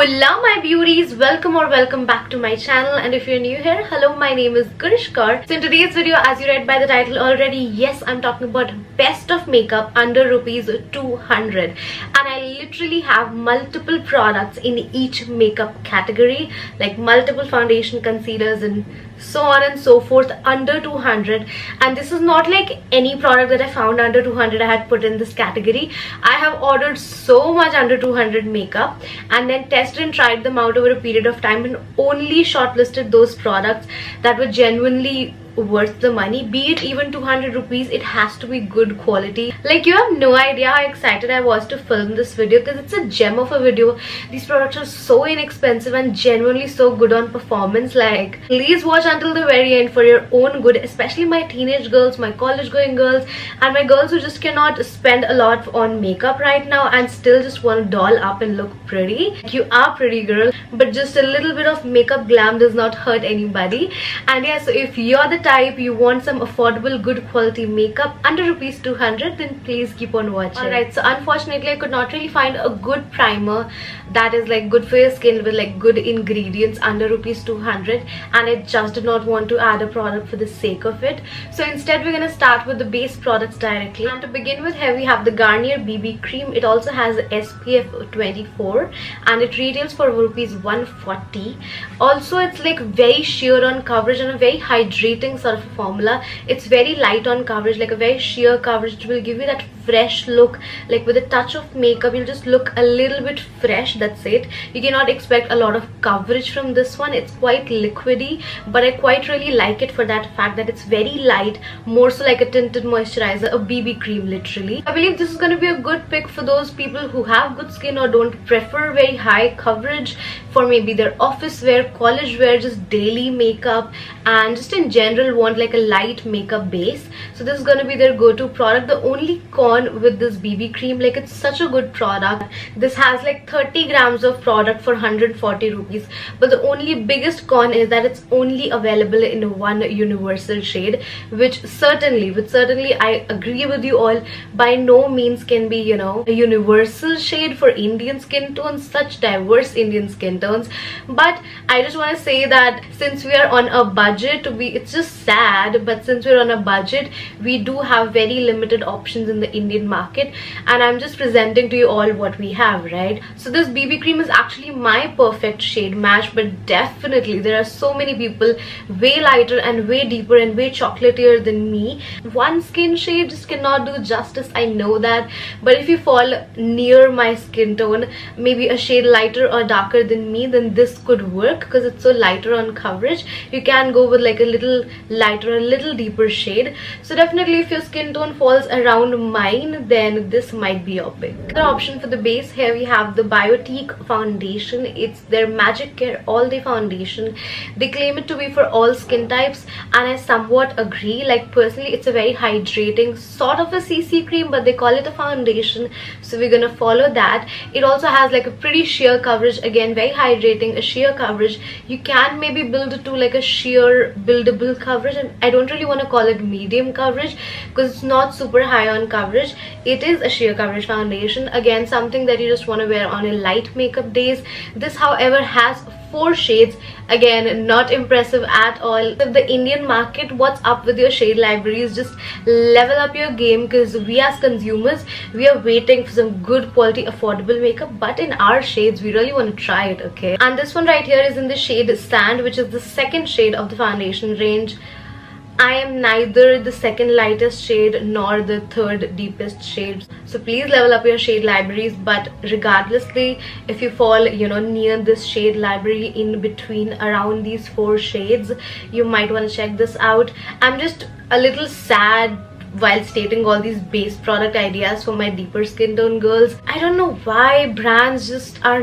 Hola my beauties, welcome back to my channel, and if you're new here, hello, my name is Gurishq Kaur. So in today's video, as you read by the title already, yes, I'm talking about best of makeup under rupees 200, and I literally have multiple products in each makeup category, like multiple foundation, concealers and so on and so forth under 200. And this is not like any product that I found under 200 I had put in this category. I have ordered so much under 200 makeup and then tested and tried them out over a period of time and only shortlisted those products that were genuinely worth the money. Be it even 200 rupees, it has to be good quality. Like, you have no idea how excited I was to film this video because it's a gem of a video. These products are so inexpensive and genuinely so good on performance. Like, please watch until the very end for your own good, especially my teenage girls, my college going girls, and my girls who just cannot spend a lot on makeup right now and still just want to doll up and look pretty. You are pretty, girl, but just a little bit of makeup glam does not hurt anybody. And yeah, so if you're the type you want some affordable good quality makeup under rupees 200, then please keep on watching. Alright, so unfortunately I could not really find a good primer that is like good for your skin with like good ingredients under rupees 200, and I just did not want to add a product for the sake of it. So instead we're gonna start with the base products directly, and to begin with, here we have the Garnier BB Cream. It also has SPF 24 and it retails for rupees 140. Also, it's like very sheer on coverage and a very hydrating sort of a formula. It's very light on coverage, like a very sheer coverage. It will give you that fresh look, like with a touch of makeup you'll just look a little bit fresh. That's it. You cannot expect a lot of coverage from this one. It's quite liquidy, but I quite really like it for that fact that it's very light, more so like a tinted moisturizer, a BB cream literally. I believe this is going to be a good pick for those people who have good skin or don't prefer very high coverage for maybe their office wear, college wear, just daily makeup, and just in general want like a light makeup base. So this is going to be their go-to product. The only con with this BB cream, like, it's such a good product. This has like 30 grams of product for 140 rupees, but the only biggest con is that it's only available in one universal shade, which certainly I agree with you all, by no means can be, you know, a universal shade for Indian skin tones, such diverse Indian skin tones. But I just want to say that since we are on a budget, it's just sad, but since we're on a budget, we do have very limited options in the Indian market, and I'm just presenting to you all what we have, right? So this BB cream is actually my perfect shade match, but definitely there are so many people way lighter and way deeper and way chocolatier than me. One skin shade just cannot do justice, I know that, but if you fall near my skin tone, maybe a shade lighter or darker than me, then this could work because it's so lighter on coverage. You can go with like a little lighter, a little deeper shade. So definitely if your skin tone falls around mine, then this might be your pick. Another option for the base, here we have the Biotique Foundation. It's their Magic Care All Day Foundation. They claim it to be for all skin types, and I somewhat agree. Like, personally, it's a very hydrating sort of a CC cream, but they call it a foundation, so we're gonna follow that. It also has like a pretty sheer coverage, again very hydrating, a sheer coverage. You can maybe build it to like a sheer buildable coverage, and I don't really want to call it medium coverage because it's not super high on coverage. It is a sheer coverage foundation, again something that you just want to wear on a light makeup days. This, however, has 4 shades, again not impressive at all. If the Indian market, what's up with your shade libraries? Just level up your game, because we as consumers, we are waiting for some good quality affordable makeup, but in our shades we really want to try it, okay? And this one right here is in the shade Sand, which is the second shade of the foundation range. I am neither the second lightest shade nor the third deepest shade, so please level up your shade libraries. But regardlessly, if you fall, you know, near this shade library in between around these 4 shades, you might want to check this out. I'm just a little sad while stating all these base product ideas for my deeper skin tone girls. I don't know why brands just are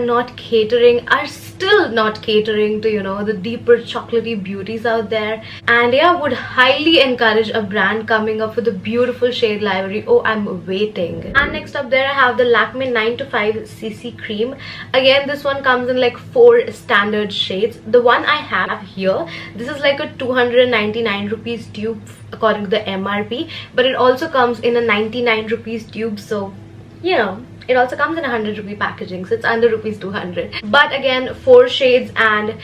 still not catering to, you know, the deeper chocolatey beauties out there. And yeah, I would highly encourage a brand coming up with a beautiful shade library. Oh, I'm waiting. And next up there I have the Lakme 9 to 5 CC Cream. Again, this one comes in like 4 standard shades. The one I have here, this is like a 299 rupees tube according to the MRP, but it also comes in a 99 rupees tube, so you know, It also comes in 100 rupee packaging, so it's under rupees 200. But again, 4 shades, and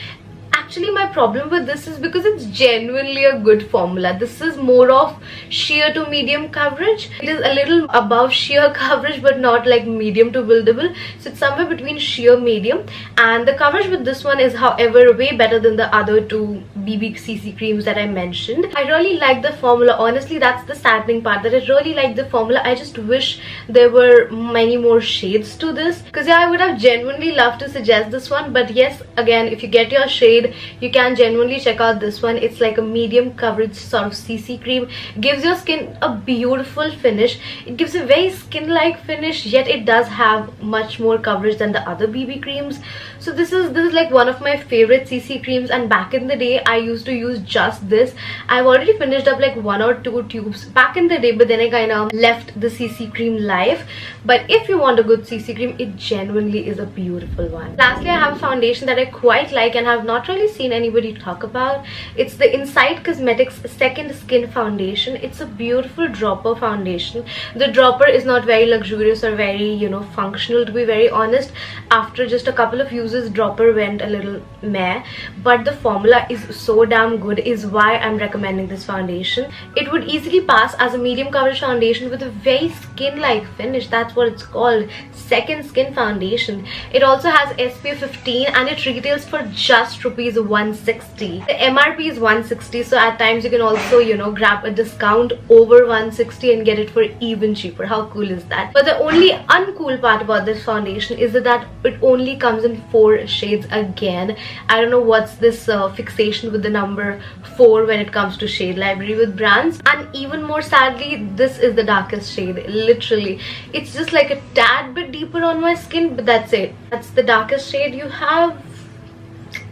actually my problem with this is because it's genuinely a good formula. This is more of sheer to medium coverage. It is a little above sheer coverage, but not like medium to buildable, so it's somewhere between sheer medium. And the coverage with this one is, however, way better than the other two BB CC creams that I mentioned. I really like the formula. Honestly, that's the saddening part, that I really like the formula. I just wish there were many more shades to this, because yeah, I would have genuinely loved to suggest this one. But yes, again, if you get your shade, you can genuinely check out this one. It's like a medium coverage sort of CC cream. It gives your skin a beautiful finish. It gives a very skin-like finish, yet it does have much more coverage than the other BB creams. So this is like one of my favorite CC creams, and back in the day I used to use just this. I've already finished up like 1 or 2 tubes back in the day, but then I kind of left the CC cream life. But if you want a good CC cream, it genuinely is a beautiful one. Lastly, I have a foundation that I quite like and have not really seen anybody talk about. It's the Inside Cosmetics Second Skin Foundation. It's a beautiful dropper foundation. The dropper is not very luxurious or very, you know, functional, to be very honest. After just a couple of uses, dropper went a little meh, but the formula is so damn good, is why I'm recommending this foundation. It would easily pass as a medium coverage foundation with a very skin-like finish. That's what it's called, Second Skin Foundation. It also has SPF 15 and it retails for just rupees 160. The MRP is 160, so at times you can also, you know, grab a discount over 160 and get it for even cheaper. How cool is that? But the only uncool part about this foundation is that it only comes in 4 shades again. I don't know what's this fixation with the number 4 when it comes to shade library with brands. And even more sadly, this is the darkest shade. Literally, it's just like a tad bit deeper on my skin, but that's it. That's the darkest shade you have.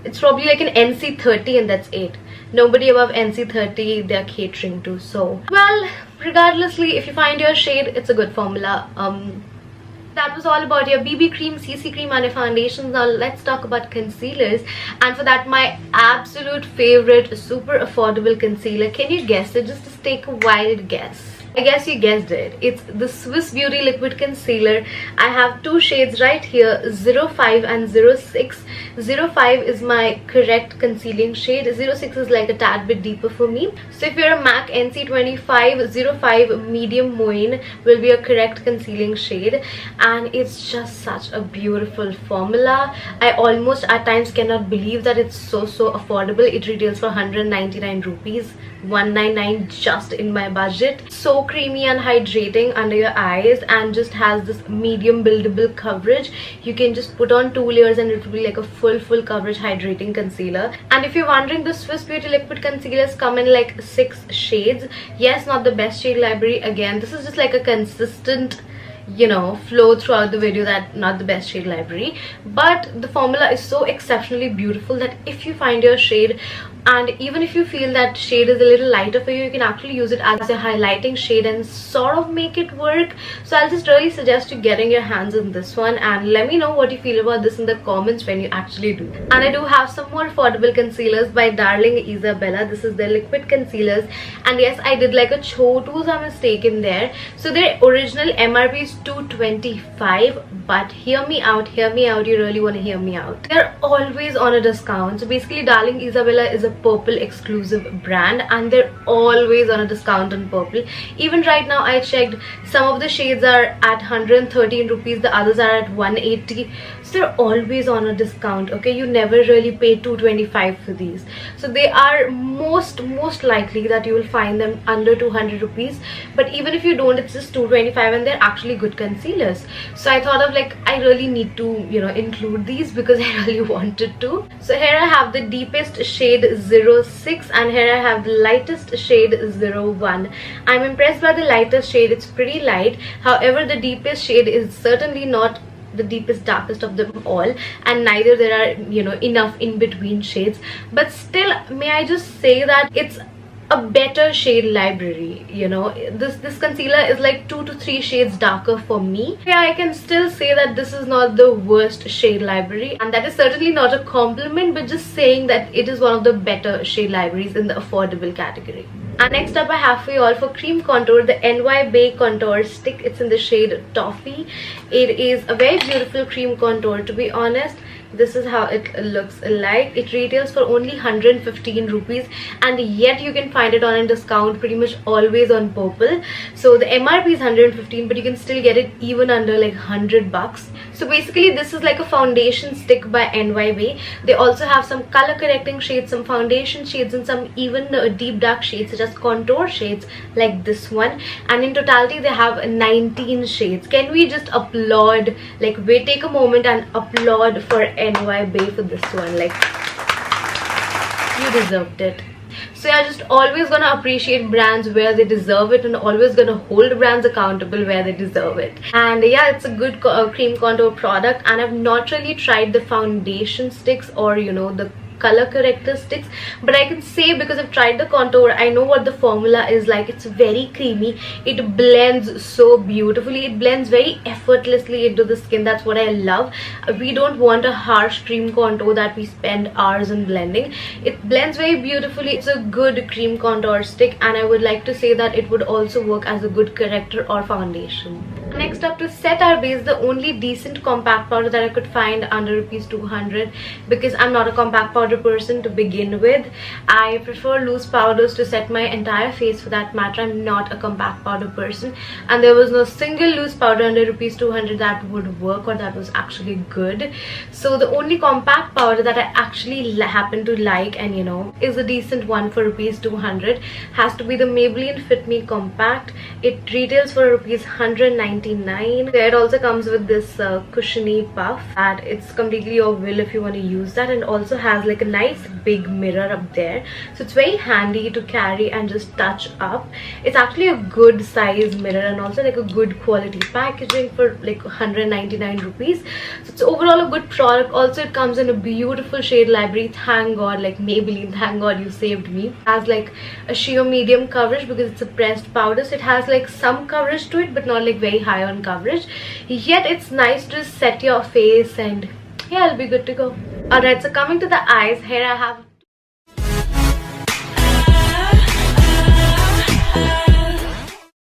It's probably like an NC30, and that's it. Nobody above NC30 they're catering to. So well, regardlessly, if you find your shade, it's a good formula. That was all about your BB cream, CC cream and your foundations. Now let's talk about concealers. And for that, my absolute favorite, super affordable concealer. Can you guess it? Just take a wild guess. I guess you guessed it. It's the Swiss Beauty Liquid Concealer. I have 2 shades right here, 05 and 06. 05 is my correct concealing shade. 06 is like a tad bit deeper for me. So if you're a MAC NC25, 05 Medium Moine will be a correct concealing shade. And it's just such a beautiful formula. I almost at times cannot believe that it's so affordable. It retails for 199 rupees. 199 just in my budget. So creamy and hydrating under your eyes, and just has this medium buildable coverage. You can just put on 2 layers and it will be like a full coverage hydrating concealer. And if you're wondering, the Swiss Beauty Liquid Concealers come in like 6 shades. Yes, not the best shade library. Again, this is just like a consistent, you know, flow throughout the video, that not the best shade library, but the formula is so exceptionally beautiful that if you find your shade, and even if you feel that shade is a little lighter for you, you can actually use it as a highlighting shade and sort of make it work. So I'll just really suggest you getting your hands on this one, and let me know what you feel about this in the comments when you actually do. And I do have some more affordable concealers by Darling Isabella. This is their liquid concealers, and yes, I did like a chotu mistake in there. So their original MRP is 225, but hear me out, you really want to hear me out. They're always on a discount. So basically, Darling Isabella is a Purple exclusive brand, and they're always on a discount on Purple. Even right now, I checked, some of the shades are at 113 rupees, the others are at 180. So they're always on a discount. Okay, you never really pay 225 for these. So they are most likely that you will find them under 200 rupees. But even if you don't, it's just 225, and they're actually good concealers. So I thought of like, I really need to, you know, include these because I really wanted to. So here I have the deepest shade 06, and here I have the lightest shade 01. I'm impressed by the lightest shade. It's pretty light. However, the deepest shade is certainly not the deepest darkest of them all, and neither there are, you know, enough in between shades. But still, may I just say that it's a better shade library. You know, this concealer is like 2 to 3 shades darker for me. Yeah, I can still say that this is not the worst shade library, and that is certainly not a compliment, but just saying that it is one of the better shade libraries in the affordable category. And next up I have for you all for cream contour the NY Bay contour stick. It's in the shade Toffee. It is a very beautiful cream contour. To be honest, this is how it looks like. It retails for only 115 rupees, and yet you can find it on a discount pretty much always on Purple. So the MRP is 115, but you can still get it even under like 100 bucks. So basically this is like a foundation stick by NY Bay. They also have some color correcting shades, some foundation shades, and some even deep dark shades such as contour shades like this one. And in totality they have 19 shades. Can we just applaud, like we take a moment and applaud for NY Bay for this one? Like, you deserved it. So yeah, just always gonna appreciate brands where they deserve it, and always gonna hold brands accountable where they deserve it. And yeah, it's a good cream contour product, and I've not really tried the foundation sticks or the color corrector sticks, but I can say because I've tried the contour, I know what the formula is like. It's very creamy, it blends so beautifully, it blends very effortlessly into the skin. That's what I love. We don't want a harsh cream contour that we spend hours in blending. It blends very beautifully. It's a good cream contour stick, and I would like to say that it would also work as a good corrector or foundation. Next up, to set our base, the only decent compact powder that I could find under rupees 200, because I'm not a compact powder person to begin with. I prefer loose powders to set my entire face. For that matter, I'm not a compact powder person, and there was no single loose powder under rupees 200 that would work or that was actually good. So the only compact powder that I actually happen to like and is a decent one for rupees 200 has to be the Maybelline Fit Me Compact. It retails for rupees 199. It also comes with this cushiony puff, and it's completely your will if you want to use that, and also has like a nice big mirror up there, so it's very handy to carry and just touch up. It's actually a good size mirror and also like a good quality packaging for like 199 rupees. So it's overall a good product. Also it comes in a beautiful shade library. Thank God, like Maybelline, thank God you saved me. It has like a sheer medium coverage because it's a pressed powder, so it has like some coverage to it but not like very high on coverage, yet it's nice to set your face and yeah, it'll be good to go. Alright, so coming to the eyes, here I have